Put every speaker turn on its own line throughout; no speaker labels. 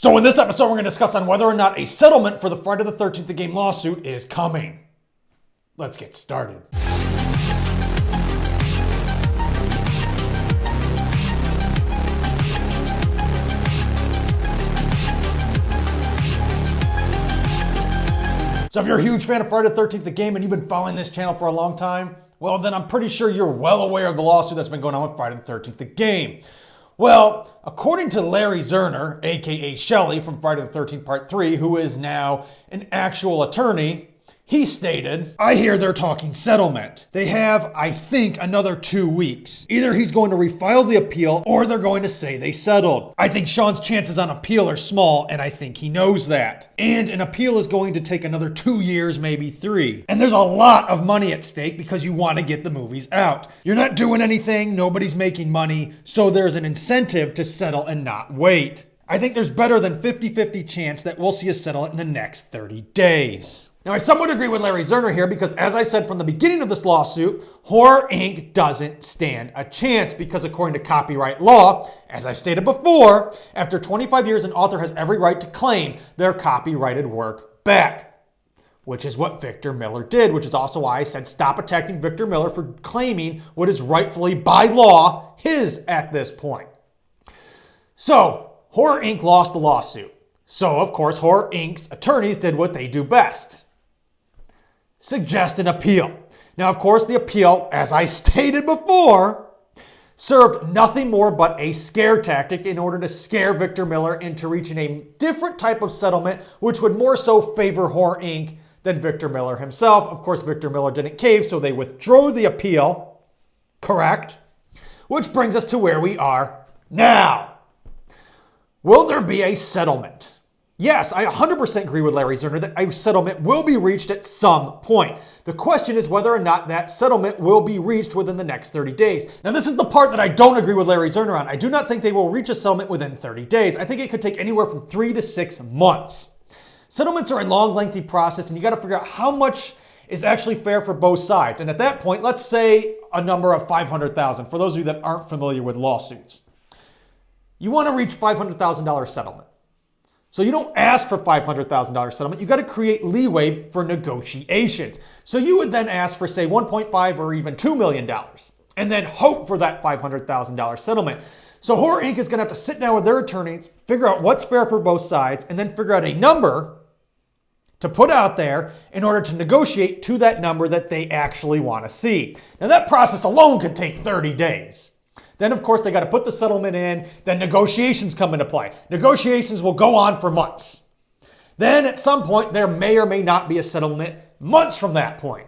So in this episode, we're going to discuss on whether or not a settlement for the Friday the 13th Game lawsuit is coming. Let's get started. So if you're a huge fan of Friday the 13th Game and you've been following this channel for a long time, well then I'm pretty sure you're well aware of the lawsuit that's been going on with Friday the 13th Game. Well, according to Larry Zerner, aka Shelley from Friday the 13th Part 3, who is now an actual attorney, he stated, I hear they're talking settlement. They have, I think, another 2 weeks. Either he's going to refile the appeal or they're going to say they settled. I think Sean's chances on appeal are small, and I think he knows that. And an appeal is going to take another 2 years, maybe 3. And there's a lot of money at stake because you want to get the movies out. You're not doing anything, nobody's making money, so there's an incentive to settle and not wait. I think there's better than 50-50 chance that we'll see a settlement in the next 30 days. Now, I somewhat agree with Larry Zerner here because, as I said from the beginning of this lawsuit, Horror Inc. doesn't stand a chance because, according to copyright law, as I've stated before, after 25 years, an author has every right to claim their copyrighted work back, which is what Victor Miller did, which is also why I said stop attacking Victor Miller for claiming what is rightfully, by law, his at this point. So, Horror Inc. lost the lawsuit. So, of course, Horror Inc.'s attorneys did what they do best. Suggest an appeal. Now, of course, the appeal, as I stated before, served nothing more but a scare tactic in order to scare Victor Miller into reaching a different type of settlement, which would more so favor Horror Inc. than Victor Miller himself. Of course, Victor Miller didn't cave, so they withdrew the appeal. Correct? Which brings us to where we are now. Will there be a settlement? Yes, I 100% agree with Larry Zerner that a settlement will be reached at some point. The question is whether or not that settlement will be reached within the next 30 days. Now, this is the part that I don't agree with Larry Zerner on. I do not think they will reach a settlement within 30 days. I think it could take anywhere from 3 to 6 months. Settlements are a long, lengthy process, and you got to figure out how much is actually fair for both sides. And at that point, let's say a number of $500,000. For those of you that aren't familiar with lawsuits, you want to reach $500,000 settlement. So you don't ask for $500,000 settlement. You got to create leeway for negotiations. So you would then ask for, say, $1.5 or even $2 million, and then hope for that $500,000 settlement. So Horror Inc. is going to have to sit down with their attorneys, figure out what's fair for both sides, and then figure out a number to put out there in order to negotiate to that number that they actually want to see. Now that process alone could take 30 days. Then, of course, they got to put the settlement in. Then negotiations come into play. Negotiations will go on for months. Then, at some point, there may or may not be a settlement months from that point.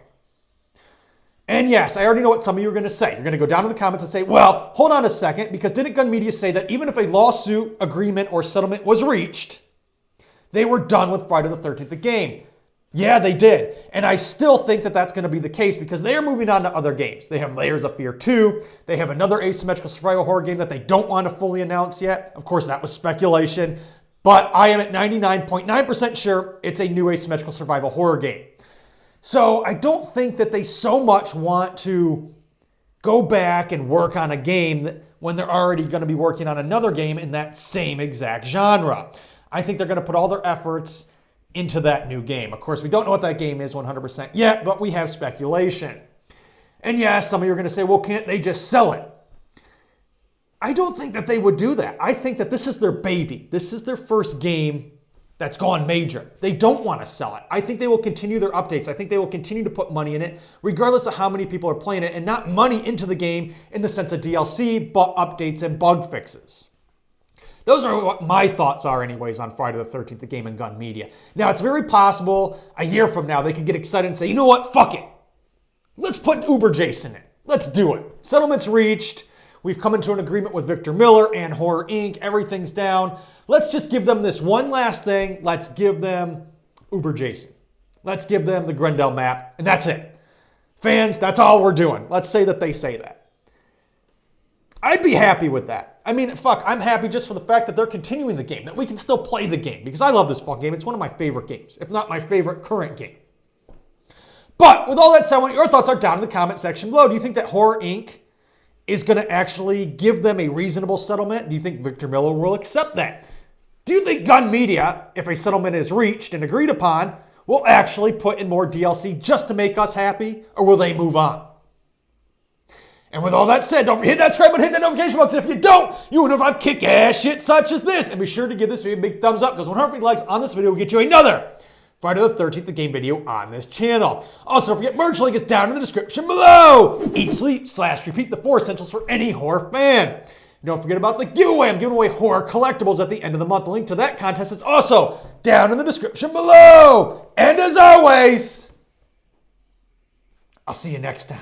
And yes, I already know what some of you are going to say. You're going to go down to the comments and say, well, hold on a second, because didn't Gun Media say that even if a lawsuit, agreement, or settlement was reached, they were done with Friday the 13th Game? Yeah, they did. And I still think that that's going to be the case because they are moving on to other games. They have Layers of Fear 2. They have another asymmetrical survival horror game that they don't want to fully announce yet. Of course, that was speculation. But I am at 99.9% sure it's a new asymmetrical survival horror game. So I don't think that they so much want to go back and work on a game when they're already going to be working on another game in that same exact genre. I think they're going to put all their efforts into that new game. Of course, we don't know what that game is 100% yet, but we have speculation. And yes, some of you are going to say, well, can't they just sell it? I don't think that they would do that. I think that this is their baby. This is their first game that's gone major. They don't want to sell it. I think they will continue their updates. I think they will continue to put money in it, regardless of how many people are playing it, and not money into the game in the sense of DLC, but updates and bug fixes. Those are what my thoughts are anyways on Friday the 13th Game and Gun Media. Now, it's very possible a year from now they could get excited and say, you know what, fuck it. Let's put Uber Jason in. Let's do it. Settlement's reached. We've come into an agreement with Victor Miller and Horror Inc. Everything's down. Let's just give them this one last thing. Let's give them Uber Jason. Let's give them the Grendel map, and that's it. Fans, that's all we're doing. Let's say that they say that. I'd be happy with that. I mean, fuck, I'm happy just for the fact that they're continuing the game, that we can still play the game, because I love this fucking game. It's one of my favorite games, if not my favorite current game. But with all that said, I want your thoughts are down in the comment section below. Do you think that Horror Inc. is going to actually give them a reasonable settlement? Do you think Victor Miller will accept that? Do you think Gun Media, if a settlement is reached and agreed upon, will actually put in more DLC just to make us happy, or will they move on? And with all that said, don't forget that subscribe button, hit that notification box. If you don't, you will know if I have kick-ass shit such as this. And be sure to give this video a big thumbs up, because 100 likes on this video will get you another Friday the 13th Game video on this channel. Also, don't forget, merch link is down in the description below. Eat, sleep, / repeat the 4 essentials for any horror fan. Don't forget about the giveaway. I'm giving away horror collectibles at the end of the month. The link to that contest is also down in the description below. And as always, I'll see you next time.